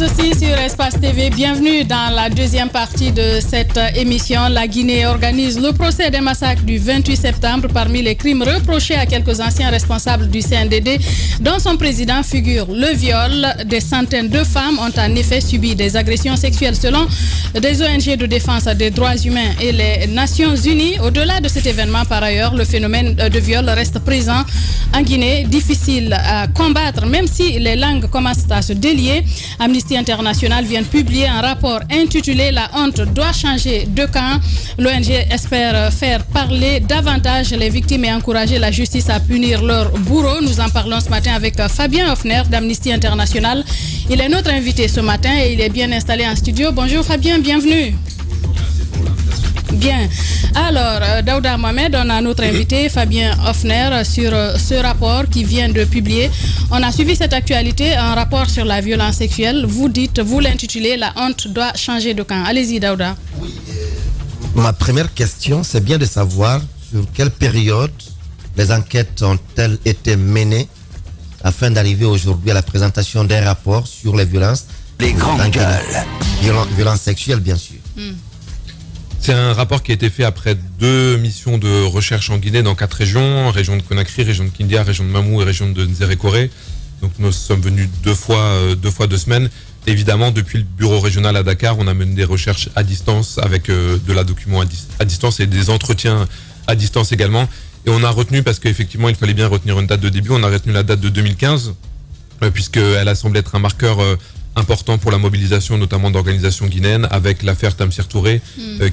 mais aussi sur Espace TV. Bienvenue dans la deuxième partie de cette émission. La Guinée organise le procès des massacres du 28 septembre. Parmi les crimes reprochés à quelques anciens responsables du CNDD, dont son président, figure le viol. Des centaines de femmes ont en effet subi des agressions sexuelles selon des ONG de défense des droits humains et les Nations Unies. Au-delà de cet événement, par ailleurs, le phénomène de viol reste présent en Guinée, difficile à combattre, même si les langues commencent à se délier. Amnesty International vient de publier un rapport intitulé « La honte doit changer de camp ». L'ONG espère faire parler davantage les victimes et encourager la justice à punir leurs bourreaux. Nous en parlons ce matin avec Fabien Hoffner d'Amnesty International. Il est notre invité ce matin et il est bien installé en studio. Bonjour Fabien, bienvenue. Bien. Alors, Daouda Mohamed, on a notre invité, Fabien Hoffner, sur ce rapport qui vient de publier. On a suivi cette actualité, un rapport sur la violence sexuelle. Vous l'intitulez « La honte doit changer de camp ». Allez-y, Daouda. Oui, ma première question, c'est bien de savoir sur quelle période les enquêtes ont-elles été menées afin d'arriver aujourd'hui à la présentation d'un rapport sur les violences. Les grandes gueules. Violences sexuelles, bien sûr. C'est un rapport qui a été fait après 2 missions de recherche en Guinée dans 4 régions, région de Conakry, région de Kindia, région de Mamou et région de Nzérékoré. Donc nous sommes venus 2 fois 2 semaines. Évidemment, depuis le bureau régional à Dakar, on a mené des recherches à distance avec de la document à distance et des entretiens à distance également. Et on a retenu, parce qu'effectivement il fallait bien retenir une date de début, on a retenu la date de 2015, puisqu'elle a semblé être un marqueur important pour la mobilisation notamment d'organisations guinéennes, avec l'affaire Tamsir Touré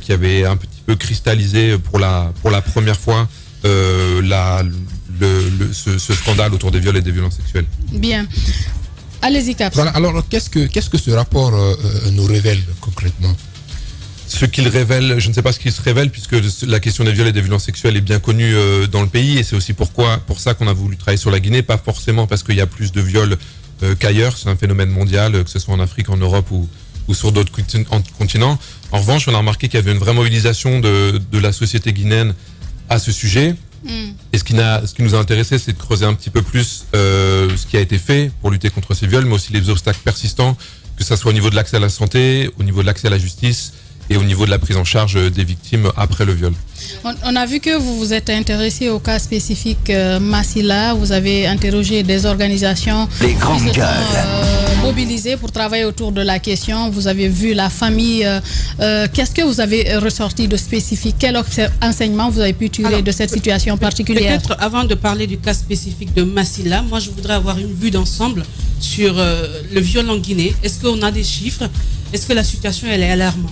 qui avait un petit peu cristallisé pour la première fois ce scandale autour des viols et des violences sexuelles. Bien. Allez-y, Cap. Voilà, alors qu'est-ce que ce rapport nous révèle concrètement? Ce qu'il révèle, je ne sais pas ce qu'il se révèle, puisque la question des viols et des violences sexuelles est bien connue dans le pays, et c'est aussi pour ça qu'on a voulu travailler sur la Guinée, pas forcément parce qu'il y a plus de viols qu'ailleurs, c'est un phénomène mondial, que ce soit en Afrique, en Europe ou sur d'autres continents. En revanche, on a remarqué qu'il y avait une vraie mobilisation de la société guinéenne à ce sujet. Et ce qui nous a intéressé, c'est de creuser un petit peu plus ce qui a été fait pour lutter contre ces viols, mais aussi les obstacles persistants, que ce soit au niveau de l'accès à la santé, au niveau de l'accès à la justice et au niveau de la prise en charge des victimes après le viol. On a vu que vous vous êtes intéressé au cas spécifique Massila. Vous avez interrogé des organisations qui se sont mobilisées pour travailler autour de la question. Vous avez vu la famille. Qu'est-ce que vous avez ressorti de spécifique? Quel enseignement vous avez pu tirer de cette situation particulière? Peut-être avant de parler du cas spécifique de Massila, moi je voudrais avoir une vue d'ensemble sur le viol en Guinée. Est-ce qu'on a des chiffres? Est-ce que la situation elle est alarmante?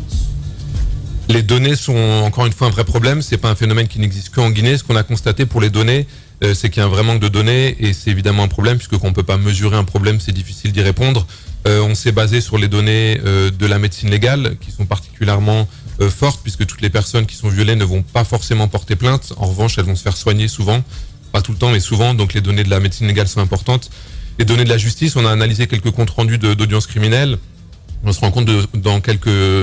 Les données sont encore une fois un vrai problème. C'est pas un phénomène qui n'existe qu'en Guinée. Ce qu'on a constaté pour les données, c'est qu'il y a un vrai manque de données, et c'est évidemment un problème puisque qu'on peut pas mesurer un problème, c'est difficile d'y répondre. On s'est basé sur les données de la médecine légale qui sont particulièrement fortes, puisque toutes les personnes qui sont violées ne vont pas forcément porter plainte. En revanche, elles vont se faire soigner souvent, pas tout le temps, mais souvent. Donc les données de la médecine légale sont importantes. Les données de la justice, on a analysé quelques comptes rendus d'audiences criminelles. On se rend compte dans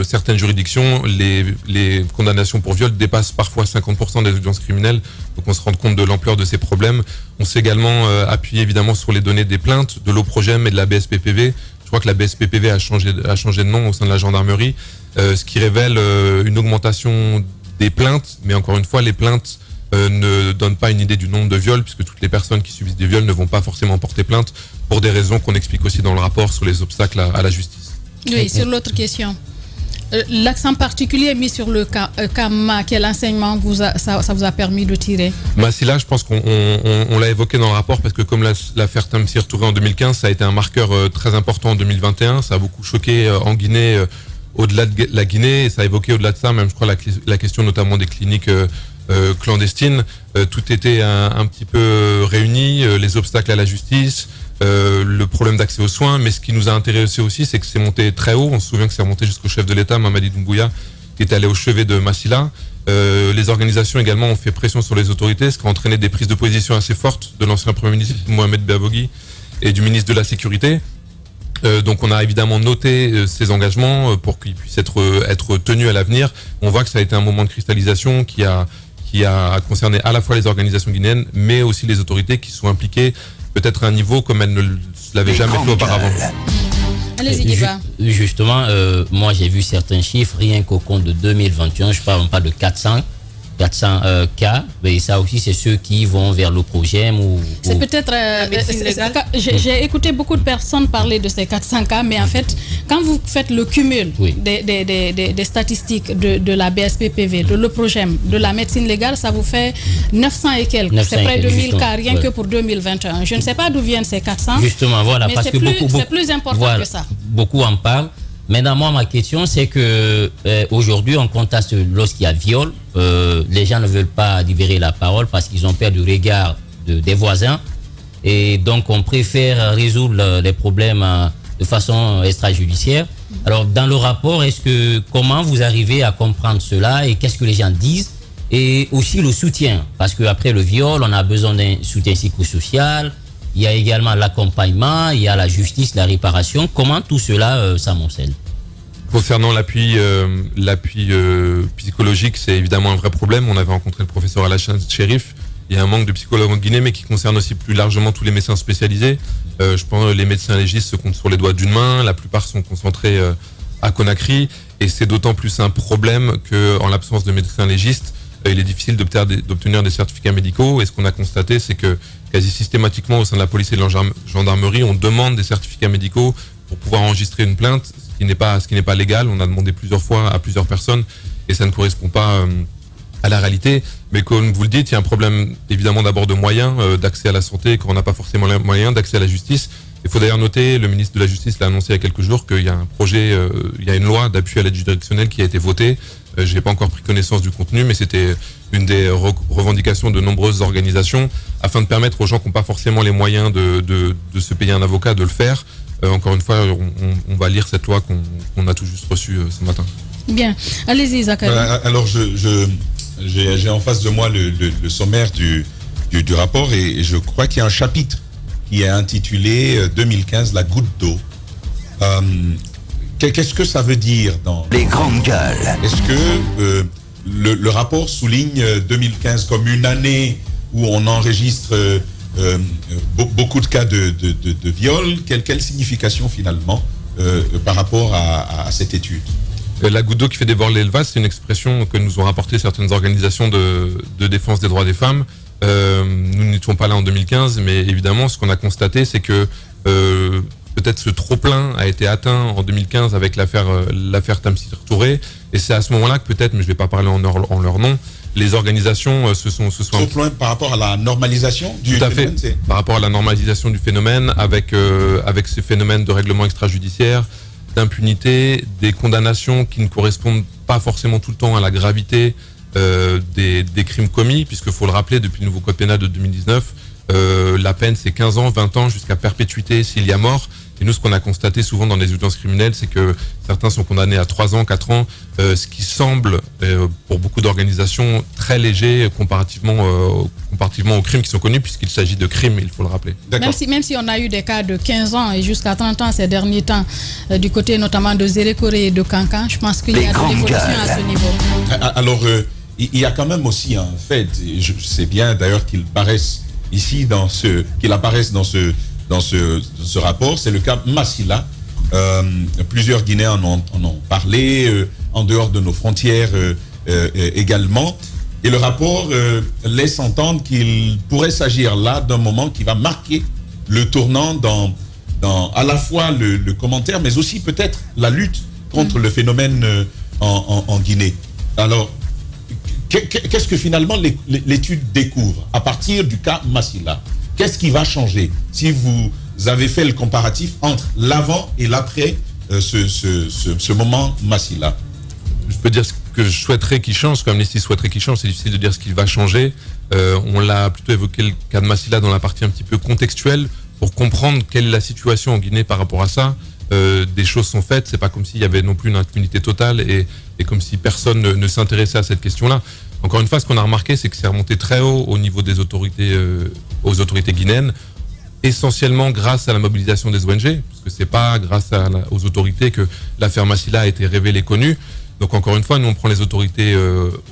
certaines juridictions, les condamnations pour viol dépassent parfois 50% des audiences criminelles. Donc on se rend compte de l'ampleur de ces problèmes. On s'est également appuyé évidemment sur les données des plaintes de l'OPROGEM et de la BSPPV. Je crois que la BSPPV a changé de nom au sein de la gendarmerie, ce qui révèle une augmentation des plaintes. Mais encore une fois, les plaintes ne donnent pas une idée du nombre de viols, puisque toutes les personnes qui subissent des viols ne vont pas forcément porter plainte, pour des raisons qu'on explique aussi dans le rapport sur les obstacles à la justice. Oui, sur l'autre question. L'accent particulier est mis sur le cas Ma. Quel enseignement ça vous a permis de tirer? Massila, je pense qu'on l'a évoqué dans le rapport, parce que comme l'affaire Tamsir Touré en 2015, ça a été un marqueur très important en 2021. Ça a beaucoup choqué en Guinée, au-delà de la Guinée, et ça a évoqué au-delà de ça, même je crois la question notamment des cliniques clandestines. Tout était un petit peu réuni, les obstacles à la justice, le problème d'accès aux soins, mais ce qui nous a intéressé aussi, c'est que c'est monté très haut. On se souvient que c'est remonté jusqu'au chef de l'État, Mamadi Doumbouya, qui est allé au chevet de Massila. Les organisations également ont fait pression sur les autorités, ce qui a entraîné des prises de position assez fortes de l'ancien Premier ministre Mohamed Beavogui et du ministre de la Sécurité. Donc on a évidemment noté ces engagements pour qu'ils puissent être tenus à l'avenir. On voit que ça a été un moment de cristallisation qui a concerné à la fois les organisations guinéennes, mais aussi les autorités qui sont impliquées peut-être à un niveau comme elles ne l'avaient jamais fait auparavant. Allez-y, Guiba. Justement, moi j'ai vu certains chiffres, rien qu'au compte de 2021, je parle pas de 400 cas, mais ça aussi c'est ceux qui vont vers le projet c'est peut-être j'ai écouté beaucoup de personnes parler de ces 400 cas, mais en fait quand vous faites le cumul des statistiques de la BSPPV, de l'Oprogem, de la médecine légale, ça vous fait 900 et quelques, c'est près de 1000 cas rien que pour 2021. Je ne sais pas d'où viennent ces 400, justement, voilà, mais parce que c'est plus important que ça. Beaucoup en parlent. Maintenant, moi, ma question, c'est que aujourd'hui, on constate lorsqu'il y a viol, les gens ne veulent pas libérer la parole parce qu'ils ont peur du regard des voisins. Et donc, on préfère résoudre les problèmes de façon extrajudiciaire. Alors, dans le rapport, comment vous arrivez à comprendre cela et qu'est-ce que les gens disent? Et aussi le soutien, parce qu'après le viol, on a besoin d'un soutien psychosocial. Il y a également l'accompagnement, il y a la justice, la réparation. Comment tout cela s'amoncelle? Concernant l'appui psychologique, c'est évidemment un vrai problème. On avait rencontré le professeur Alassane Chérif. Il y a un manque de psychologues en Guinée, mais qui concerne aussi plus largement tous les médecins spécialisés. Je pense que les médecins légistes se comptent sur les doigts d'une main. La plupart sont concentrés à Conakry. Et c'est d'autant plus un problème qu'en l'absence de médecins légistes, il est difficile d'obtenir des certificats médicaux. Et ce qu'on a constaté, c'est que quasi systématiquement au sein de la police et de la gendarmerie, on demande des certificats médicaux pour pouvoir enregistrer une plainte, ce qui n'est pas légal. On a demandé plusieurs fois à plusieurs personnes et ça ne correspond pas à la réalité. Mais comme vous le dites, il y a un problème évidemment d'abord de moyens, d'accès à la santé, quand on n'a pas forcément les moyens, d'accès à la justice. Il faut d'ailleurs noter, le ministre de la Justice l'a annoncé il y a quelques jours, qu'il y a un projet, il y a une loi d'appui à l'aide juridictionnelle qui a été votée. Je n'ai pas encore pris connaissance du contenu, mais c'était une des revendications de nombreuses organisations afin de permettre aux gens qui n'ont pas forcément les moyens de se payer un avocat de le faire. Encore une fois, on va lire cette loi qu'on a tout juste reçue ce matin. Bien. Allez-y, Zachary. Alors, j'ai en face de moi le sommaire du rapport et je crois qu'il y a un chapitre qui est intitulé 2015, la goutte d'eau. Qu'est-ce que ça veut dire dans les grandes gueules? Est-ce que le rapport souligne 2015 comme une année où on enregistre beaucoup de cas de viol? Quelle signification finalement par rapport à cette étude? La goutte d'eau qui fait déborder le vase, c'est une expression que nous ont rapporté certaines organisations de défense des droits des femmes. Nous n'étions pas là en 2015, mais évidemment, ce qu'on a constaté, c'est que peut-être ce trop-plein a été atteint en 2015 avec l'affaire Tamsir Touré, et c'est à ce moment-là que peut-être, mais je ne vais pas parler en leur nom, les organisations se sont trop-plein par rapport à la normalisation du phénomène. Tout à fait. Par rapport à la normalisation du phénomène, avec ce phénomène de règlement extrajudiciaire, d'impunité, des condamnations qui ne correspondent pas forcément tout le temps à la gravité des crimes commis, puisque faut le rappeler, depuis le nouveau code pénal de 2019, la peine c'est 15 ans, 20 ans jusqu'à perpétuité s'il y a mort. Et nous, ce qu'on a constaté souvent dans les audiences criminelles, c'est que certains sont condamnés à 3 ans, 4 ans, ce qui semble, pour beaucoup d'organisations, très léger comparativement aux crimes qui sont connus, puisqu'il s'agit de crimes, il faut le rappeler. Même si on a eu des cas de 15 ans et jusqu'à 30 ans ces derniers temps, du côté notamment de Zérékoré et de Kankan, je pense qu'il y a de l'évolution à ce niveau. Alors, il y a quand même aussi un fait, je sais bien d'ailleurs qu'il apparaisse dans ce rapport, c'est le cas Massila. Plusieurs Guinéens en ont parlé, en dehors de nos frontières également. Et le rapport laisse entendre qu'il pourrait s'agir là d'un moment qui va marquer le tournant dans à la fois le commentaire, mais aussi peut-être la lutte contre le phénomène en Guinée. Alors, qu'est-ce que finalement l'étude découvre à partir du cas Massila? Qu'est-ce qui va changer si vous avez fait le comparatif entre l'avant et l'après ce moment Massila? Je peux dire ce que je souhaiterais qu'il change, comme Amnesty souhaiterait qu'il change, c'est difficile de dire ce qu'il va changer. On l'a plutôt évoqué le cas de Massila dans la partie un petit peu contextuelle pour comprendre quelle est la situation en Guinée par rapport à ça. Des choses sont faites, c'est pas comme s'il y avait non plus une impunité totale et comme si personne ne s'intéressait à cette question-là. Encore une fois, ce qu'on a remarqué, c'est que c'est remonté très haut au niveau des autorités, aux autorités guinéennes, essentiellement grâce à la mobilisation des ONG, parce que c'est pas grâce aux autorités que l'affaire Massila a été révélée, connue. Donc encore une fois, nous on prend les autorités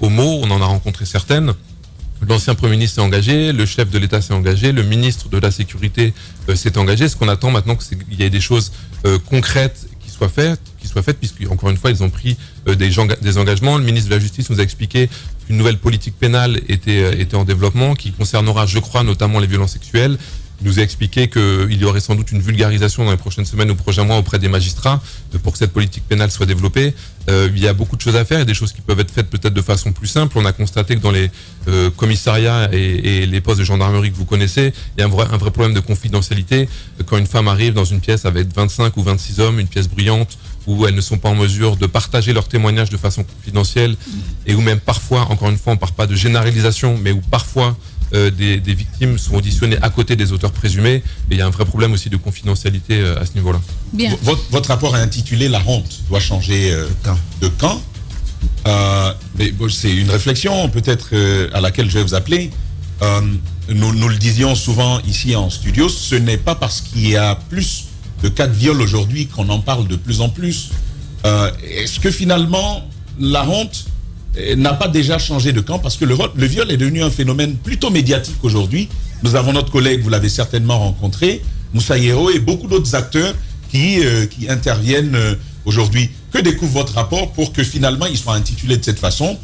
au mot, on en a rencontré certaines. L'ancien Premier ministre s'est engagé, le chef de l'État s'est engagé, le ministre de la Sécurité s'est engagé. Ce qu'on attend maintenant, c'est qu'il y ait des choses concrètes qui soient faites, puisqu'encore une fois, ils ont pris des engagements. Le ministre de la Justice nous a expliqué qu'une nouvelle politique pénale était en développement, qui concernera, je crois, notamment les violences sexuelles. Il nous a expliqué qu'il y aurait sans doute une vulgarisation dans les prochaines semaines ou prochains mois auprès des magistrats pour que cette politique pénale soit développée. Il y a beaucoup de choses à faire et des choses qui peuvent être faites peut-être de façon plus simple. On a constaté que dans les commissariats et les postes de gendarmerie que vous connaissez, il y a un vrai problème de confidentialité. Quand une femme arrive dans une pièce avec 25 ou 26 hommes, une pièce bruyante, où elles ne sont pas en mesure de partager leurs témoignages de façon confidentielle, et où même parfois, encore une fois, on ne parle pas de généralisation, mais où parfois des victimes sont auditionnées à côté des auteurs présumés, et il y a un vrai problème aussi de confidentialité à ce niveau-là. Bien. Votre rapport est intitulé « La honte doit changer de camp ». Mais bon, c'est une réflexion peut-être à laquelle je vais vous appeler. Nous le disions souvent ici en studio, ce n'est pas parce qu'il y a plus de cas de viol aujourd'hui qu'on en parle de plus en plus. Est-ce que finalement la honte n'a pas déjà changé de camp, parce que le viol est devenu un phénomène plutôt médiatique aujourd'hui. Nous avons notre collègue, vous l'avez certainement rencontré, Moussa Yero, et beaucoup d'autres acteurs qui interviennent aujourd'hui. Que découvre votre rapport pour que finalement il soit intitulé de cette façon?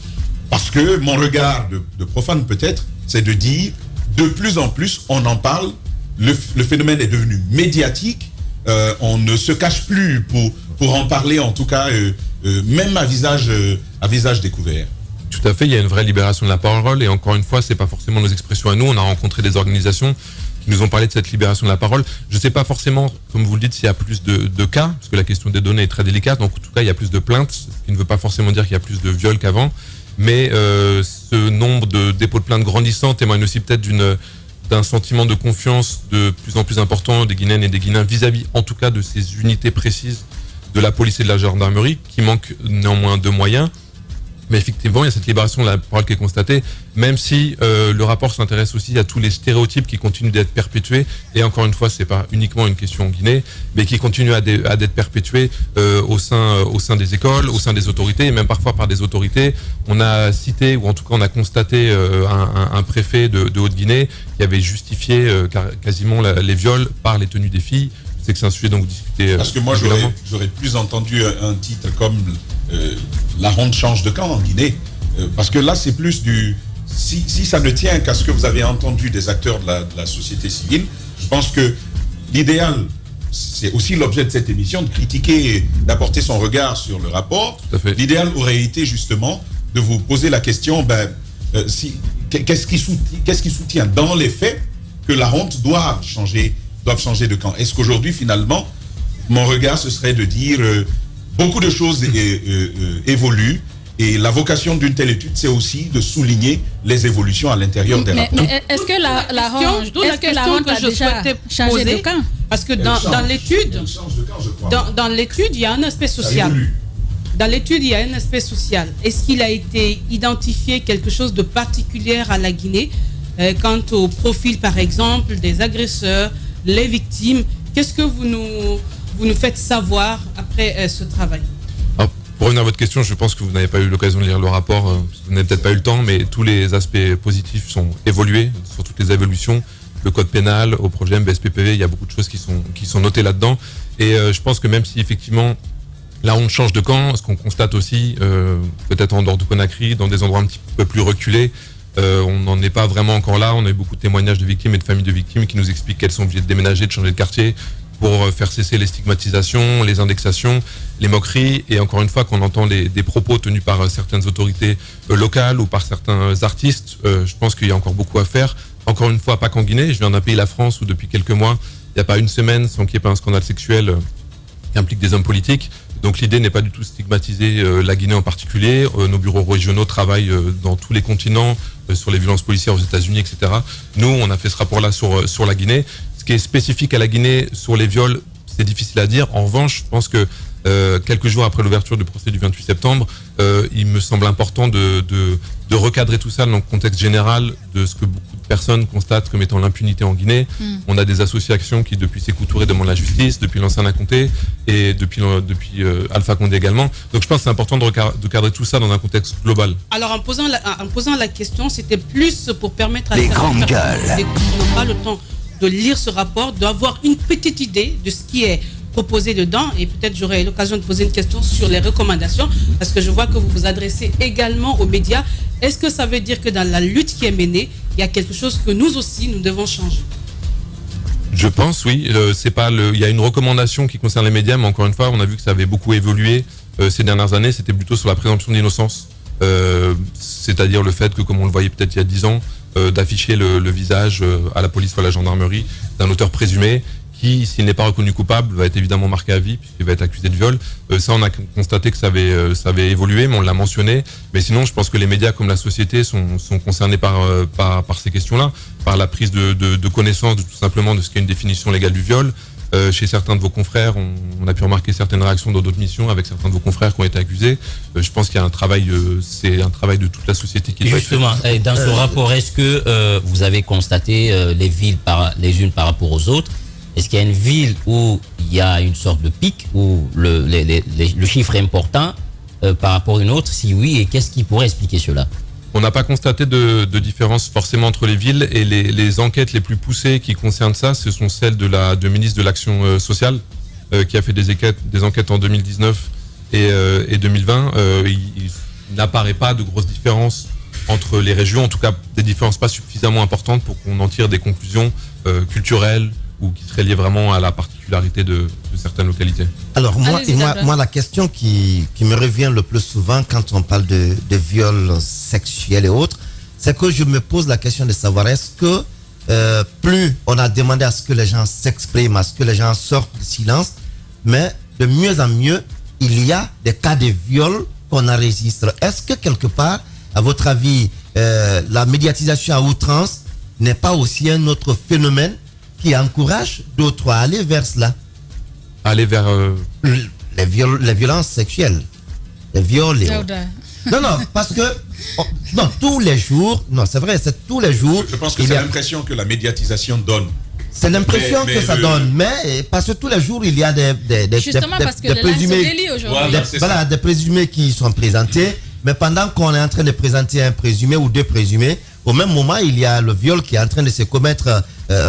Parce que mon regard de profane peut-être, c'est de dire de plus en plus on en parle, le phénomène est devenu médiatique, on ne se cache plus pour en parler, en tout cas même à visage découvert. Tout à fait, il y a une vraie libération de la parole, et encore une fois, c'est pas forcément nos expressions à nous. On a rencontré des organisations qui nous ont parlé de cette libération de la parole. Je ne sais pas forcément, comme vous le dites, s'il y a plus de cas, parce que la question des données est très délicate, donc en tout cas il y a plus de plaintes, ce qui ne veut pas forcément dire qu'il y a plus de viols qu'avant, mais ce nombre de dépôts de plaintes grandissant témoigne aussi peut-être d'un sentiment de confiance de plus en plus important des Guinéennes et des Guinéens vis-à-vis en tout cas de ces unités précises de la police et de la gendarmerie, qui manquent néanmoins de moyens. Mais effectivement, il y a cette libération de la parole qui est constatée, même si le rapport s'intéresse aussi à tous les stéréotypes qui continuent d'être perpétués. Et encore une fois, c'est pas uniquement une question en Guinée, mais qui continuent à d'être perpétués au sein des écoles, au sein des autorités, et même parfois par des autorités. On a cité, ou en tout cas on a constaté un préfet de Haute-Guinée qui avait justifié quasiment les viols par les tenues des filles. C'est que c'est un sujet dont vous discutez. Parce que moi, j'aurais plus entendu un titre comme La honte change de camp en Guinée. Parce que là, c'est plus du... Si ça ne tient qu'à ce que vous avez entendu des acteurs de la société civile, je pense que l'idéal, c'est aussi l'objet de cette émission, de critiquer et d'apporter son regard sur le rapport. L'idéal aurait été justement de vous poser la question, qu'est-ce qui soutient dans les faits que la honte doive changer de camp? Est-ce qu'aujourd'hui, finalement, mon regard, ce serait de dire beaucoup de choses évoluent, et la vocation d'une telle étude, c'est aussi de souligner les évolutions à l'intérieur des rapports. Mais est-ce que la honte a déjà changé de camp? Parce que dans l'étude, il y a un aspect social. Dans l'étude, il y a un aspect social. Est-ce qu'il a été identifié quelque chose de particulier à la Guinée quant au profil, par exemple, des agresseurs, les victimes? Qu'est-ce que vous nous faites savoir après ce travail? Alors, pour revenir à votre question, je pense que vous n'avez pas eu l'occasion de lire le rapport, vous n'avez peut-être pas eu le temps, mais tous les aspects positifs sont évolués, sur toutes les évolutions, le code pénal, au projet MBSPPV, il y a beaucoup de choses qui sont notées là-dedans, et je pense que même si effectivement là on change de camp, ce qu'on constate aussi, peut-être en dehors de Conakry, dans des endroits un petit peu plus reculés, on n'en est pas vraiment encore là. On a eu beaucoup de témoignages de victimes et de familles de victimes qui nous expliquent qu'elles sont obligées de déménager, de changer de quartier pour faire cesser les stigmatisations, les indexations, les moqueries. Et encore une fois, qu'on entend des propos tenus par certaines autorités locales ou par certains artistes, je pense qu'il y a encore beaucoup à faire. Encore une fois, pas qu'en Guinée. Je viens d'un pays, la France, où depuis quelques mois, il n'y a pas une semaine sans qu'il n'y ait pas un scandale sexuel qui implique des hommes politiques. Donc l'idée n'est pas du tout stigmatiser la Guinée en particulier. Nos bureaux régionaux travaillent dans tous les continents sur les violences policières aux États-Unis, etc. Nous, on a fait ce rapport-là sur la Guinée. Ce qui est spécifique à la Guinée sur les viols, c'est difficile à dire. En revanche, je pense que quelques jours après l'ouverture du procès du 28 septembre, il me semble important de recadrer tout ça dans le contexte général de ce que beaucoup de personnes constatent comme étant l'impunité en Guinée. On a des associations qui, depuis Sékou Touré, demandent la justice, depuis l'ancien Conté et depuis Alpha Condé également. Donc je pense que c'est important de cadrer tout ça dans un contexte global. Alors en posant la question, c'était plus pour permettre à les grandes gueules qui n'ont pas le temps de lire ce rapport, d'avoir une petite idée de ce qui est proposé dedans, et peut-être j'aurai l'occasion de poser une question sur les recommandations, parce que je vois que vous vous adressez également aux médias. Est-ce que ça veut dire que dans la lutte qui est menée, il y a quelque chose que nous aussi, nous devons changer? Je pense, oui. Il y a une recommandation qui concerne les médias, mais encore une fois, on a vu que ça avait beaucoup évolué ces dernières années. C'était plutôt sur la présomption d'innocence, c'est-à-dire le fait que, comme on le voyait peut-être il y a 10 ans, d'afficher le visage à la police ou à la gendarmerie d'un auteur présumé, qui, s'il n'est pas reconnu coupable, va être évidemment marqué à vie, puisqu'il va être accusé de viol. Ça, on a constaté que ça avait évolué, mais on l'a mentionné. Mais sinon, je pense que les médias, comme la société, sont concernés par ces questions-là, par la prise de connaissance tout simplement de ce qu'est une définition légale du viol. Chez certains de vos confrères, on a pu remarquer certaines réactions dans d'autres missions avec certains de vos confrères qui ont été accusés. Je pense qu'il y a un travail, c'est un travail de toute la société qui doit être fait. Justement, dans ce rapport, est-ce que vous avez constaté les villes les unes par rapport aux autres? Est-ce qu'il y a une ville où il y a une sorte de pic, où le chiffre est important par rapport à une autre? Si oui, et qu'est-ce qui pourrait expliquer cela? On n'a pas constaté de différence forcément entre les villes, et les enquêtes les plus poussées qui concernent ça, ce sont celles de ministre de l'Action sociale, qui a fait des enquêtes en 2019 et 2020. Il n'apparaît pas de grosses différences entre les régions, en tout cas des différences pas suffisamment importantes pour qu'on en tire des conclusions culturelles, ou qui serait lié vraiment à la particularité de certaines localités. Alors moi la question qui me revient le plus souvent quand on parle de viols sexuels et autres, c'est que je me pose la question de savoir, est-ce que plus on a demandé à ce que les gens s'expriment, à ce que les gens sortent du silence, mais de mieux en mieux, il y a des cas de viol qu'on enregistre. Est-ce que quelque part, à votre avis, la médiatisation à outrance n'est pas aussi un autre phénomène qui encourage d'autres à aller vers cela? Aller vers les violences sexuelles, les viols. Non, parce que tous les jours, c'est vrai, c'est tous les jours. Je pense que c'est l'impression que la médiatisation donne. C'est l'impression que ça donne, mais parce que tous les jours il y a des présumés, des présumés qui sont présentés, mais pendant qu'on est en train de présenter un présumé ou deux présumés, au même moment il y a le viol qui est en train de se commettre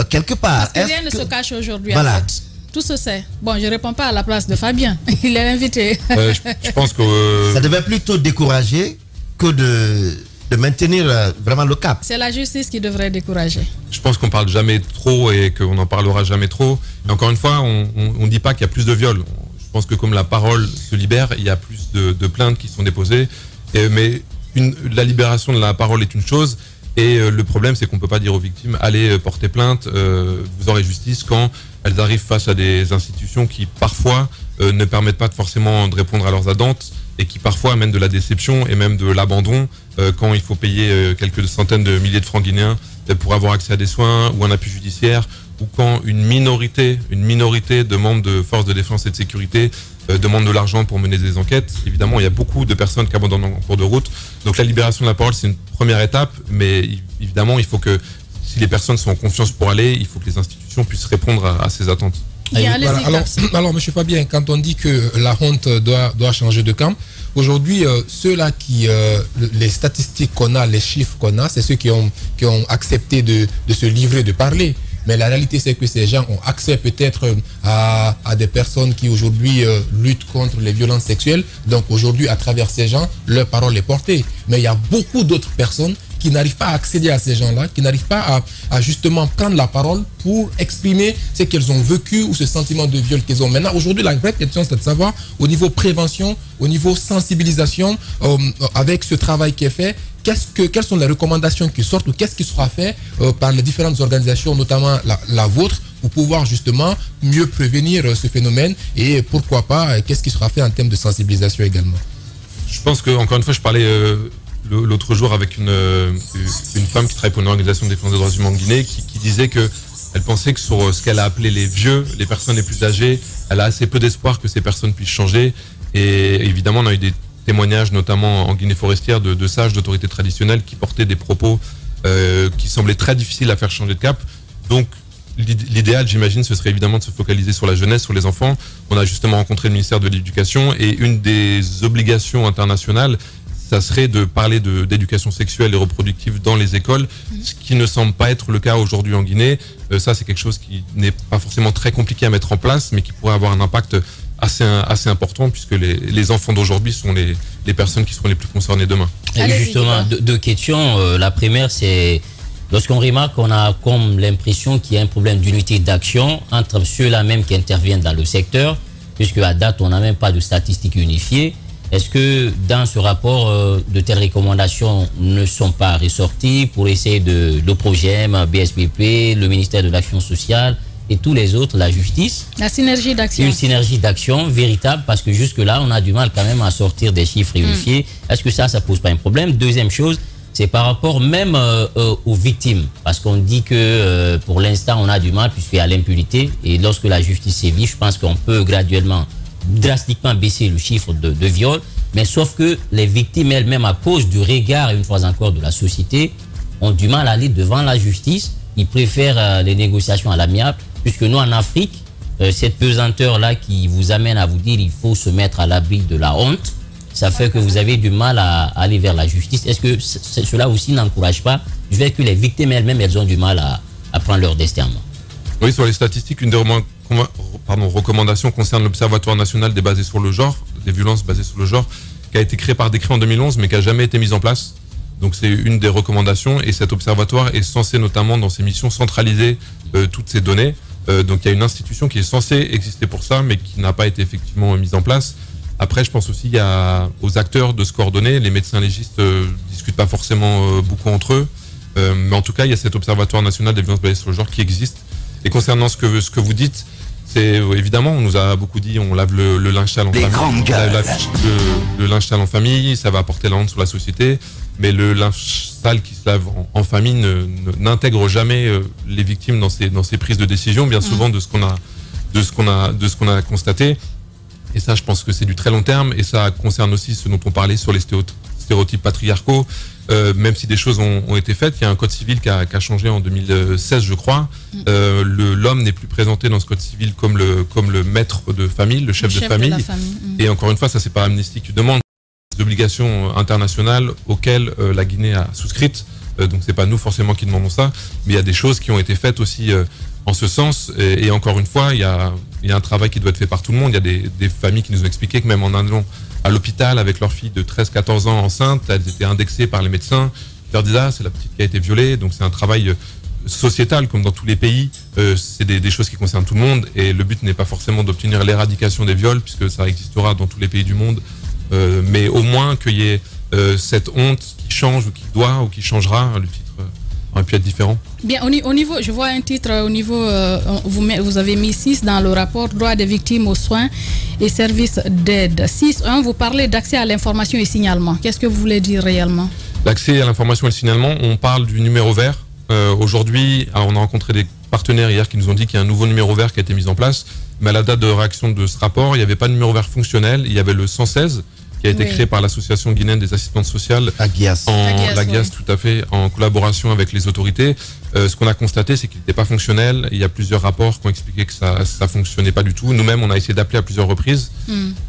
quelque part. Parce que rien ne se cache aujourd'hui, en fait. Tout se sait. Bon, je ne réponds pas à la place de Fabien. Il est invité. Je pense que ça devait plutôt décourager que de maintenir vraiment le cap. C'est la justice qui devrait décourager. Je pense qu'on parle jamais trop et qu'on n'en parlera jamais trop. Et encore une fois, on ne dit pas qu'il y a plus de viols. Je pense que comme la parole se libère, il y a plus de plaintes qui sont déposées. Mais la libération de la parole est une chose. Et le problème, c'est qu'on ne peut pas dire aux victimes « Allez porter plainte, vous aurez justice » quand elles arrivent face à des institutions qui, parfois, ne permettent pas forcément de répondre à leurs attentes et qui, parfois, amènent de la déception et même de l'abandon quand il faut payer quelques centaines de milliers de francs guinéens pour avoir accès à des soins ou un appui judiciaire, ou quand une minorité de membres de forces de défense et de sécurité demandent de l'argent pour mener des enquêtes. Évidemment, il y a beaucoup de personnes qui abandonnent en cours de route. Donc la libération de la parole, c'est une première étape, mais évidemment, il faut que, si les personnes sont en confiance pour aller, il faut que les institutions puissent répondre à ces attentes. Alors, M. Fabien, quand on dit que la honte doit changer de camp, aujourd'hui, ceux-là les statistiques qu'on a, les chiffres qu'on a, c'est ceux qui ont accepté de se livrer, de parler. Mais la réalité, c'est que ces gens ont accès peut-être à des personnes qui aujourd'hui luttent contre les violences sexuelles. Donc aujourd'hui, à travers ces gens, leur parole est portée. Mais il y a beaucoup d'autres personnes qui n'arrivent pas à accéder à ces gens-là, qui n'arrivent pas à justement prendre la parole pour exprimer ce qu'elles ont vécu ou ce sentiment de viol qu'elles ont. Maintenant, aujourd'hui, la vraie question, c'est de savoir au niveau prévention, au niveau sensibilisation, avec ce travail qui est fait, quelles sont les recommandations qui sortent ou qu'est-ce qui sera fait par les différentes organisations, notamment la vôtre, pour pouvoir justement mieux prévenir ce phénomène et pourquoi pas, qu'est-ce qui sera fait en termes de sensibilisation également? Je pense que, encore une fois, je parlais l'autre jour avec une femme qui travaille pour une organisation de défense des droits humains en Guinée qui disait que Elle pensait que sur ce qu'elle a appelé les vieux, les personnes les plus âgées, elle a assez peu d'espoir que ces personnes puissent changer. Et évidemment, on a eu des témoignages, notamment en Guinée forestière, de sages, d'autorités traditionnelles qui portaient des propos qui semblaient très difficiles à faire changer de cap. Donc, l'idéal, j'imagine, ce serait évidemment de se focaliser sur la jeunesse, sur les enfants. On a justement rencontré le ministère de l'Éducation et une des obligations internationales, ça serait de parler d'éducation sexuelle et reproductive dans les écoles, ce qui ne semble pas être le cas aujourd'hui en Guinée. Ça, c'est quelque chose qui n'est pas forcément très compliqué à mettre en place, mais qui pourrait avoir un impact assez important, puisque les enfants d'aujourd'hui sont les personnes qui seront les plus concernées demain. Allez, justement, deux questions. La première, c'est lorsqu'on remarque qu'on a comme l'impression qu'il y a un problème d'unité d'action entre ceux-là même qui interviennent dans le secteur, puisque à date, on n'a même pas de statistiques unifiées. Est-ce que dans ce rapport, de telles recommandations ne sont pas ressorties pour essayer le PROGEM, BSPP, le ministère de l'Action sociale et tous les autres, la justice? La synergie d'action. Une synergie d'action véritable, parce que jusque-là, on a du mal quand même à sortir des chiffres unifiés. Est-ce que ça pose pas un problème? Deuxième chose, c'est par rapport même aux victimes, parce qu'on dit que pour l'instant, on a du mal puisqu'il y a l'impunité, et lorsque la justice sévit, je pense qu'on peut graduellement drastiquement baisser le chiffre de viol, mais sauf que les victimes elles-mêmes, à cause du regard, une fois encore, de la société, ont du mal à aller devant la justice. Ils préfèrent les négociations à l'amiable, puisque nous, en Afrique, cette pesanteur-là qui vous amène à vous dire il faut se mettre à l'abri de la honte, ça fait que vous avez du mal à aller vers la justice. Est-ce que cela aussi n'encourage pas du fait que les victimes elles-mêmes, elles ont du mal à prendre leur destin en main? Oui, sur les statistiques, une des recommandations concerne l'Observatoire national des violences basées sur le genre, qui a été créé par décret en 2011, mais qui n'a jamais été mise en place. Donc c'est une des recommandations, et cet observatoire est censé notamment dans ses missions centraliser toutes ces données. Donc il y a une institution qui est censée exister pour ça, mais qui n'a pas été effectivement mise en place. Après, je pense aussi aux acteurs de se coordonner. Les médecins légistes discutent pas forcément beaucoup entre eux, mais en tout cas, il y a cet Observatoire national des violences basées sur le genre qui existe. Et concernant ce que vous dites, c'est évidemment, on nous a beaucoup dit, on lave le linge sale en famille, le linge sale en famille, ça va apporter la honte sur la société, mais le linge sale qui se lave en famille n'intègre jamais les victimes dans ces prises de décision, bien souvent de ce qu'on a constaté. Et ça, je pense que c'est du très long terme, et ça concerne aussi ce dont on parlait sur les stéréotypes patriarcaux. Même si des choses ont été faites, il y a un code civil qui a changé en 2016, je crois. L'homme n'est plus présenté dans ce code civil comme le maître de famille, le chef de famille. Et encore une fois, ça c'est pas Amnesty qui demande, des obligations internationales auxquelles la Guinée a souscrite. Donc c'est pas nous forcément qui demandons ça, mais il y a des choses qui ont été faites aussi en ce sens. Et encore une fois, il y a un travail qui doit être fait par tout le monde. Il y a des familles qui nous ont expliqué que même en allant à l'hôpital avec leur fille de 13-14 ans enceinte, elles étaient indexées par les médecins. Ils leur disaient c'est la petite qui a été violée. Donc c'est un travail sociétal comme dans tous les pays. C'est des choses qui concernent tout le monde, et le but n'est pas forcément d'obtenir l'éradication des viols, puisque ça existera dans tous les pays du monde, mais au moins qu'il y ait cette honte qui change ou qui doit ou qui changera. Le titre aurait pu être différent. Bien, au niveau, je vois un titre au niveau, vous avez mis 6 dans le rapport, droit des victimes aux soins et services d'aide. 6.1, vous parlez d'accès à l'information et signalement. Qu'est-ce que vous voulez dire réellement? L'accès à l'information et le signalement, on parle du numéro vert. Aujourd'hui, on a rencontré des partenaires hier qui nous ont dit qu'il y a un nouveau numéro vert qui a été mis en place, mais à la date de réaction de ce rapport, il n'y avait pas de numéro vert fonctionnel, il y avait le 116 qui a été créé par l'Association guinéenne des assistantes sociales, l'AGIAS, tout à fait, en collaboration avec les autorités. Ce qu'on a constaté, c'est qu'il n'était pas fonctionnel. Il y a plusieurs rapports qui ont expliqué que ça fonctionnait pas du tout. Nous-mêmes, on a essayé d'appeler à plusieurs reprises,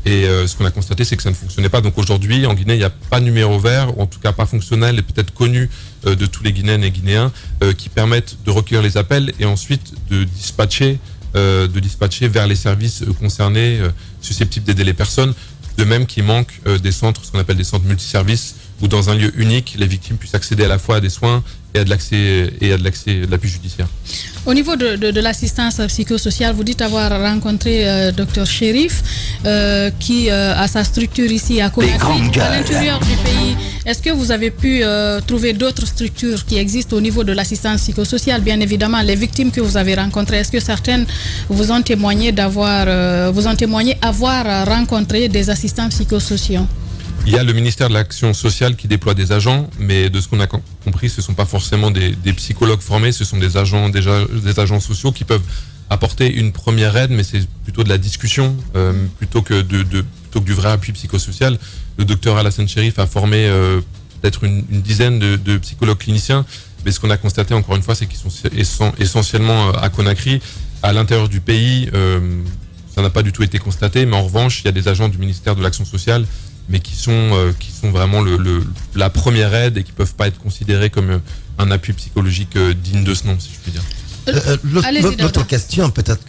et ce qu'on a constaté, c'est que ça ne fonctionnait pas. Donc aujourd'hui, en Guinée, il n'y a pas de numéro vert, ou en tout cas pas fonctionnel et peut-être connu de tous les Guinéennes et Guinéens, qui permettent de recueillir les appels et ensuite de dispatcher vers les services concernés, susceptibles d'aider les personnes. De même qu'il manque des centres, ce qu'on appelle des centres multiservices, où dans un lieu unique, les victimes puissent accéder à la fois à des soins et à de l'appui judiciaire. Au niveau de l'assistance psychosociale, vous dites avoir rencontré Dr Chérif, qui a sa structure ici à Conakry, à l'intérieur du pays. Est-ce que vous avez pu trouver d'autres structures qui existent au niveau de l'assistance psychosociale? Bien évidemment, les victimes que vous avez rencontrées, est-ce que certaines vous ont témoigné avoir rencontré des assistants psychosociaux? Il y a le ministère de l'Action sociale qui déploie des agents, mais de ce qu'on a compris, ce ne sont pas forcément des psychologues formés, ce sont des agents sociaux qui peuvent apporter une première aide, mais c'est plutôt de la discussion plutôt que du vrai appui psychosocial. Le docteur Alassane Chérif a formé peut-être une dizaine de psychologues cliniciens, mais ce qu'on a constaté encore une fois, c'est qu'ils sont essentiellement à Conakry. À l'intérieur du pays, ça n'a pas du tout été constaté, mais en revanche, il y a des agents du ministère de l'Action sociale, mais qui sont vraiment la première aide et qui peuvent pas être considérés comme un appui psychologique digne de ce nom, si je puis dire. L'autre question, peut-être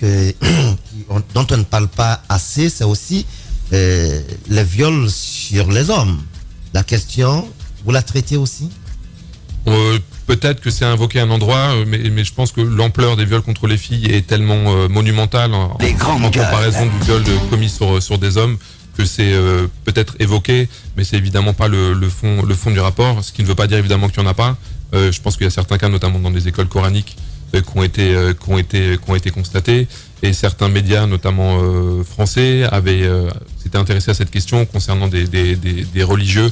dont on ne parle pas assez, c'est aussi les viols sur les hommes. La question, vous la traitez aussi? Peut-être que c'est invoqué à un endroit, mais je pense que l'ampleur des viols contre les filles est tellement monumentale en comparaison du viol commis sur des hommes que c'est peut-être évoqué, mais c'est évidemment pas le fond du rapport, ce qui ne veut pas dire évidemment qu'il n'y en a pas. Je pense qu'il y a certains cas, notamment dans des écoles coraniques, qui ont été constatés, et certains médias, notamment français, s'étaient intéressés à cette question concernant des religieux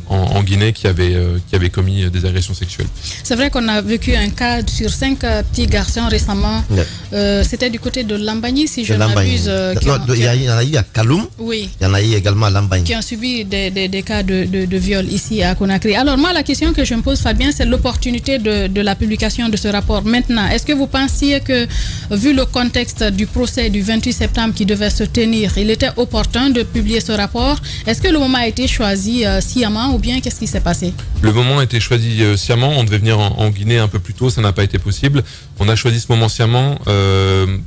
en Guinée qui avaient commis des agressions sexuelles. C'est vrai qu'on a vécu un cas sur 5 petits garçons récemment. C'était du côté de Lambagny, si je ne m'abuse. Il y en a eu à Kaloum. Oui. Il y en a eu également à Lambagny. Qui ont subi des cas de viol ici à Conakry. Alors moi, la question que je me pose, Fabien, c'est l'opportunité de la publication de ce rapport. Maintenant, est-ce que vous pensiez que, vu le contexte du procès du 28 septembre qui devait se tenir, il était opportun de publier ce rapport? Est-ce que le moment a été choisi sciemment ou bien qu'est-ce qui s'est passé? Le moment a été choisi sciemment. On devait venir en Guinée un peu plus tôt, ça n'a pas été possible. On a choisi ce moment sciemment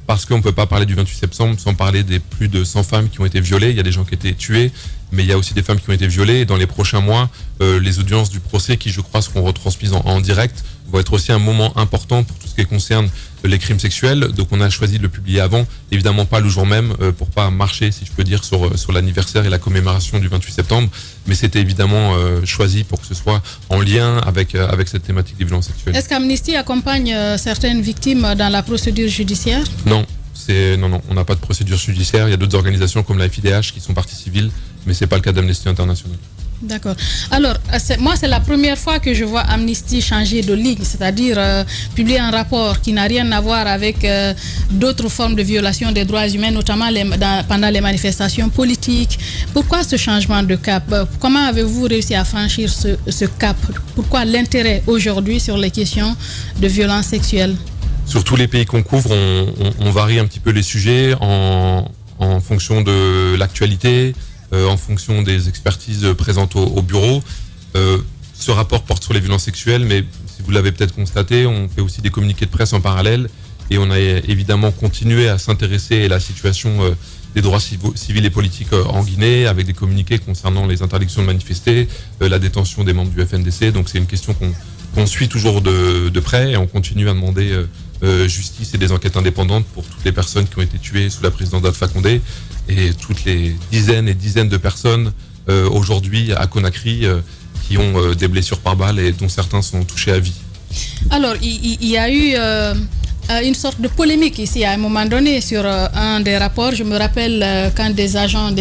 parce qu'on ne peut pas parler du 28 septembre sans parler des plus de 100 femmes qui ont été violées. Il y a des gens qui ont été tués, mais il y a aussi des femmes qui ont été violées. Et dans les prochains mois, les audiences du procès, qui je crois seront retransmises en direct, vont être aussi un moment important pour tout ce qui concerne les crimes sexuels. Donc on a choisi de le publier avant, évidemment pas le jour même, pour pas marcher, si je peux dire, sur l'anniversaire et la commémoration du 28 septembre, mais c'était évidemment choisi pour que ce soit en lien avec cette thématique des violences sexuelles. Est-ce qu'Amnesty accompagne certaines victimes dans la procédure judiciaire? Non, on n'a pas de procédure judiciaire. Il y a d'autres organisations comme la FIDH qui sont parties civiles, mais c'est pas le cas d'Amnesty International. D'accord. Alors, moi, c'est la première fois que je vois Amnesty changer de ligne, c'est-à-dire publier un rapport qui n'a rien à voir avec d'autres formes de violation des droits humains, notamment pendant les manifestations politiques. Pourquoi ce changement de cap? Comment avez-vous réussi à franchir ce cap? Pourquoi l'intérêt aujourd'hui sur les questions de violence sexuelle? Sur tous les pays qu'on couvre, on varie un petit peu les sujets en fonction de l'actualité, en fonction des expertises présentes au bureau. Ce rapport porte sur les violences sexuelles, mais si vous l'avez peut-être constaté, on fait aussi des communiqués de presse en parallèle, et on a évidemment continué à s'intéresser à la situation des droits civils et politiques en Guinée, avec des communiqués concernant les interdictions de manifester, la détention des membres du FNDC. Donc c'est une question qu'on suit toujours de près, et on continue à demander justice et des enquêtes indépendantes pour toutes les personnes qui ont été tuées sous la présidence d'Alpha Condé, et toutes les dizaines et dizaines de personnes aujourd'hui à Conakry qui ont des blessures par balle et dont certains sont touchés à vie. Alors, il y a eu une sorte de polémique ici à un moment donné sur un des rapports. Je me rappelle quand des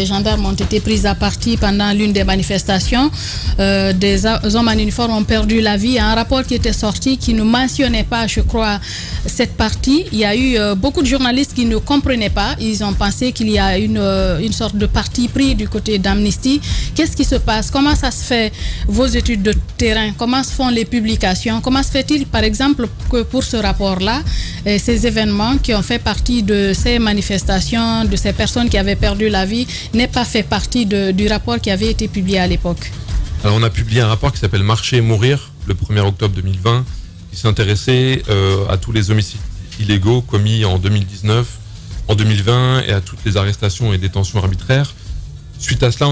gendarmes ont été pris à partie pendant l'une des manifestations, des hommes en uniforme ont perdu la vie. Un rapport qui était sorti qui ne mentionnait pas, je crois, cette partie. Il y a eu beaucoup de journalistes qui ne comprenaient pas. Ils ont pensé qu'il y a une sorte de parti pris du côté d'Amnesty. Qu'est-ce qui se passe? Comment ça se fait, vos études de terrain? Comment se font les publications? Comment se fait-il, par exemple, que pour ce rapport-là, ces événements qui ont fait partie de ces manifestations, de ces personnes qui avaient perdu la vie, n'aient pas fait partie du rapport qui avait été publié à l'époque? Alors on a publié un rapport qui s'appelle Marcher et mourir, le 1er octobre 2020, qui s'intéressait à tous les homicides illégaux commis en 2019, en 2020 et à toutes les arrestations et détentions arbitraires. Suite à cela,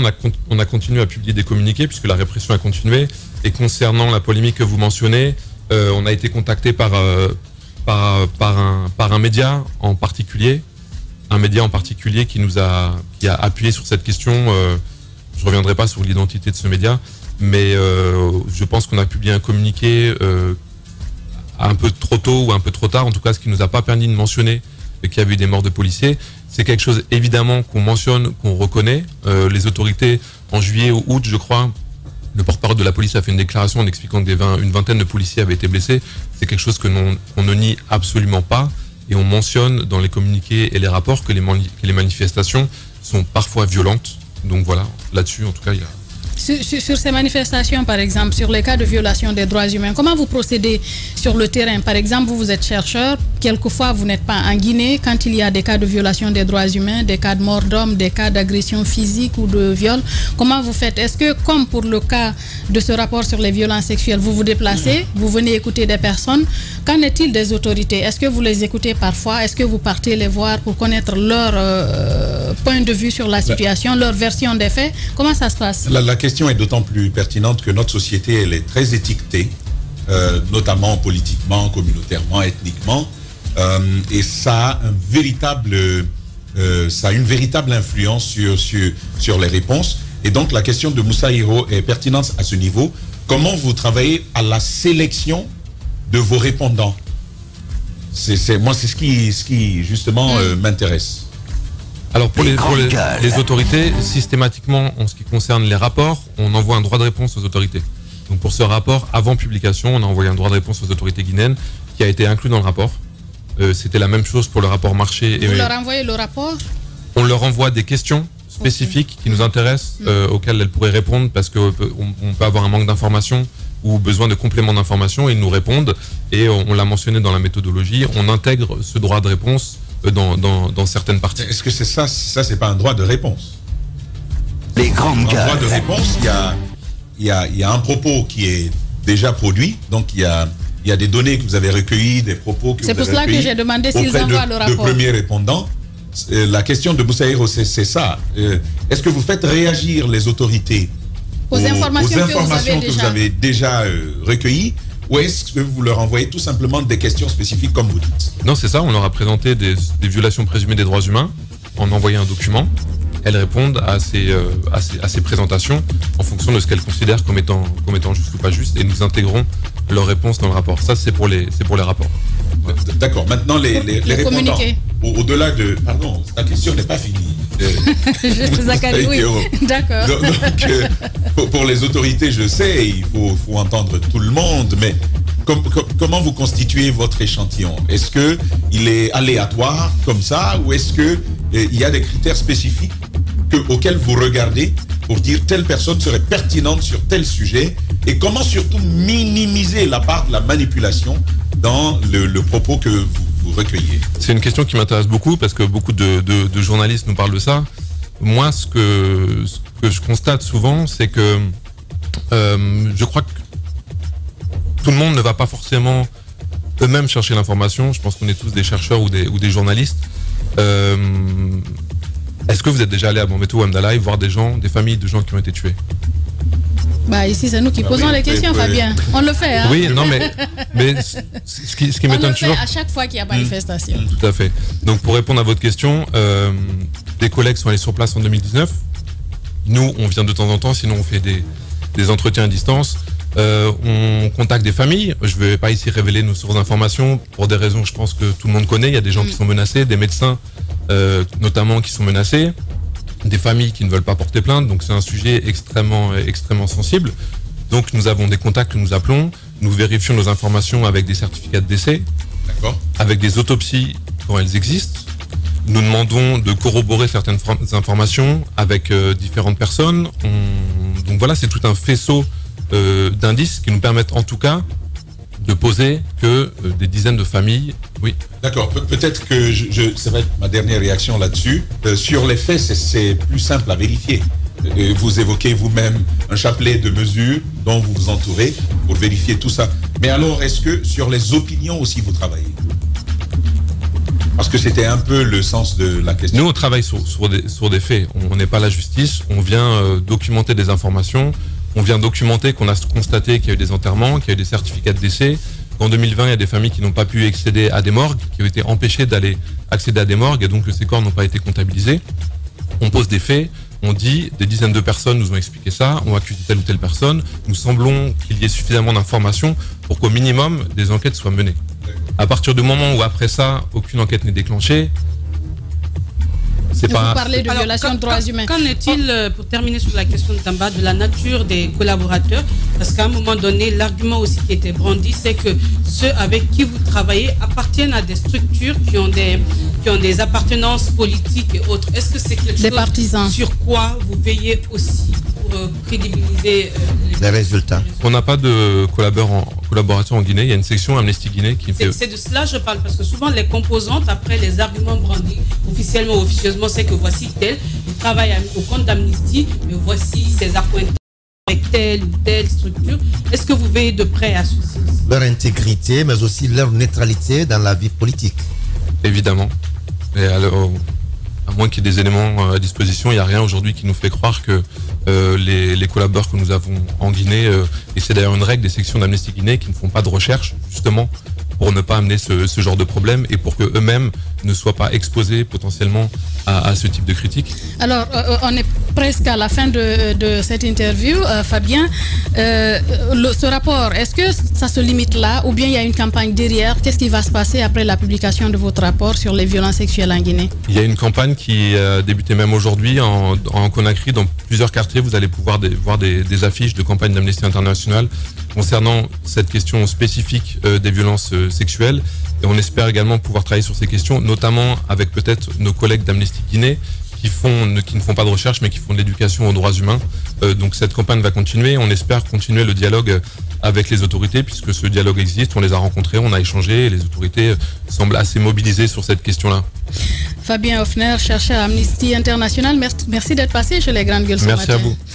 on a continué à publier des communiqués puisque la répression a continué. Et concernant la polémique que vous mentionnez, on a été contacté par un média en particulier, qui a appuyé sur cette question. Je ne reviendrai pas sur l'identité de ce média, mais je pense qu'on a publié un communiqué un peu trop tôt ou un peu trop tard, en tout cas ce qui ne nous a pas permis de mentionner qu'il y avait eu des morts de policiers. C'est quelque chose évidemment qu'on mentionne, qu'on reconnaît. Les autorités, en juillet ou août, je crois, le porte-parole de la police a fait une déclaration en expliquant que une vingtaine de policiers avaient été blessés. C'est quelque chose que qu'on ne nie absolument pas. Et on mentionne dans les communiqués et les rapports que les manifestations sont parfois violentes. Donc voilà, là-dessus, en tout cas, il y a... Sur ces manifestations, par exemple, sur les cas de violation des droits humains, comment vous procédez sur le terrain? Par exemple, vous êtes chercheur, quelquefois vous n'êtes pas en Guinée. Quand il y a des cas de violation des droits humains, des cas de mort d'homme, des cas d'agression physique ou de viol, comment vous faites? Est-ce que, comme pour le cas de ce rapport sur les violences sexuelles, vous vous déplacez, vous venez écouter des personnes? Qu'en est-il des autorités? Est-ce que vous les écoutez parfois? Est-ce que vous partez les voir pour connaître leur point de vue sur la situation, leur version des faits? Comment ça se passe? La question est d'autant plus pertinente que notre société, elle est très étiquetée, notamment politiquement, communautairement, ethniquement, et ça a une véritable influence sur les réponses. Et donc la question de Moussa Hiro est pertinente à ce niveau. Comment vous travaillez à la sélection de vos répondants? Moi, c'est ce qui justement m'intéresse. Alors pour les autorités, systématiquement, en ce qui concerne les rapports, on envoie un droit de réponse aux autorités. Donc pour ce rapport, avant publication, on a envoyé un droit de réponse aux autorités guinéennes qui a été inclus dans le rapport. C'était la même chose pour le rapport marché. Vous leur envoyez le rapport? On leur envoie des questions spécifiques qui nous intéressent, auxquelles elles pourraient répondre parce qu'on peut avoir un manque d'informations ou besoin de compléments d'informations. Ils nous répondent et on l'a mentionné dans la méthodologie, on intègre ce droit de réponse dans certaines parties. Est-ce que c'est ça c'est pas un droit de réponse? Les grandes gueules. Un droit de réponse, il y a un propos qui est déjà produit, donc il y a des données que vous avez recueillies, des propos que vous avez recueillis. C'est pour cela que j'ai demandé s'ils envoient le rapport. De premiers répondants. La question de Moussa Hiro, c'est ça. Est-ce que vous faites réagir les autorités aux informations que vous avez déjà recueillies? Ou est-ce que vous leur envoyez tout simplement des questions spécifiques comme vous dites? Non, c'est ça, on leur a présenté des violations présumées des droits humains en envoyant un document. Elles répondent à ces présentations en fonction de ce qu'elles considèrent comme étant juste ou pas juste et nous intégrons leurs réponses dans le rapport. Ça, c'est pour les rapports. D'accord, maintenant les répondants. Au-delà de... Pardon, ta question n'est pas finie. Zachary, oui. D'accord. Donc, pour les autorités, je sais, il faut entendre tout le monde, mais comment vous constituez votre échantillon? Est-ce qu'il est aléatoire comme ça ou est-ce qu'il y a des critères spécifiques auxquels vous regardez pour dire telle personne serait pertinente sur tel sujet et comment surtout minimiser la part de la manipulation dans le propos que vous recueillez? C'est une question qui m'intéresse beaucoup parce que beaucoup de journalistes nous parlent de ça. Moi, ce que je constate souvent, c'est que je crois que tout le monde ne va pas forcément eux-mêmes chercher l'information. Je pense qu'on est tous des chercheurs ou des journalistes. Est-ce que vous êtes déjà allé à Bambeto ou Amdalaï voir des familles de gens qui ont été tués? Ici, c'est nous qui posons les questions, Fabien. On le fait, hein? Oui, non, mais ce qui m'étonne toujours... On le fait à chaque fois qu'il y a manifestation. Tout à fait. Donc, pour répondre à votre question, des collègues sont allés sur place en 2019. Nous, on vient de temps en temps, sinon on fait des entretiens à distance. On contacte des familles. Je ne vais pas ici révéler nos sources d'informations pour des raisons que je pense que tout le monde connaît. Il y a des gens qui sont menacés, des médecins notamment qui sont menacés, des familles qui ne veulent pas porter plainte. Donc c'est un sujet extrêmement sensible. Donc nous avons des contacts que nous appelons. Nous vérifions nos informations avec des certificats de décès, avec des autopsies quand elles existent. Nous demandons de corroborer certaines informations avec différentes personnes. Donc voilà, c'est tout un faisceau d'indices qui nous permettent en tout cas de poser que des dizaines de familles. Oui. D'accord. Peut-être que ça va être ma dernière réaction là-dessus. Sur les faits, c'est plus simple à vérifier. Vous évoquez vous-même un chapelet de mesures dont vous vous entourez pour vérifier tout ça. Mais alors, est-ce que sur les opinions aussi vous travaillez? Parce que c'était un peu le sens de la question. Nous, on travaille sur des faits. On n'est pas la justice. On vient documenter des informations. On vient documenter qu'on a constaté qu'il y a eu des enterrements, qu'il y a eu des certificats de décès. En 2020, il y a des familles qui n'ont pas pu accéder à des morgues, qui ont été empêchées d'aller accéder à des morgues, et donc ces corps n'ont pas été comptabilisés. On pose des faits, on dit des dizaines de personnes nous ont expliqué ça, on accuse telle ou telle personne. Nous semblons qu'il y ait suffisamment d'informations pour qu'au minimum, des enquêtes soient menées. À partir du moment où après ça, aucune enquête n'est déclenchée, vous parlez de violation de droits humains. Qu'en est-il, pour terminer sur la question de Tamba, de la nature des collaborateurs? Parce qu'à un moment donné, l'argument aussi qui était brandi, c'est que ceux avec qui vous travaillez appartiennent à des structures qui ont des appartenances politiques et autres. Est-ce que c'est quelque chose partisans sur quoi vous veillez aussi pour crédibiliser les résultats? On n'a pas de collaborateurs en Guinée. Il y a une section Amnesty Guinée qui fait... C'est de cela que je parle, parce que souvent les composantes, après les arguments brandis, officiellement ou officieusement, c'est que voici tel, il travaille au compte d'Amnesty, mais voici ses accointances avec telle ou telle structure. Est-ce que vous veillez de près à ceci? Leur intégrité, mais aussi leur neutralité dans la vie politique. Évidemment. Et alors, à moins qu'il y ait des éléments à disposition, il n'y a rien aujourd'hui qui nous fait croire que les collaborateurs que nous avons en Guinée, et c'est d'ailleurs une règle des sections d'Amnesty Guinée, qui ne font pas de recherche, justement, pour ne pas amener ce genre de problème et pour qu'eux-mêmes ne soient pas exposés potentiellement à ce type de critiques. Alors, on est presque à la fin de cette interview. Fabien, ce rapport, est-ce que ça se limite là ou bien il y a une campagne derrière? Qu'est-ce qui va se passer après la publication de votre rapport sur les violences sexuelles en Guinée? Il y a une campagne qui a débuté même aujourd'hui en Conakry. Dans plusieurs quartiers, vous allez pouvoir voir des affiches de campagne d'Amnesty International concernant cette question spécifique des violences sexuelles. Et on espère également pouvoir travailler sur ces questions, notamment avec peut-être nos collègues d'Amnesty Guinée qui ne font pas de recherche mais qui font de l'éducation aux droits humains. Donc cette campagne va continuer. On espère continuer le dialogue avec les autorités puisque ce dialogue existe. On les a rencontrés, on a échangé et les autorités semblent assez mobilisées sur cette question-là. Fabien Hoffner, chercheur à Amnesty International, merci d'être passé chez les Grandes Gueules ce matin. Merci à vous.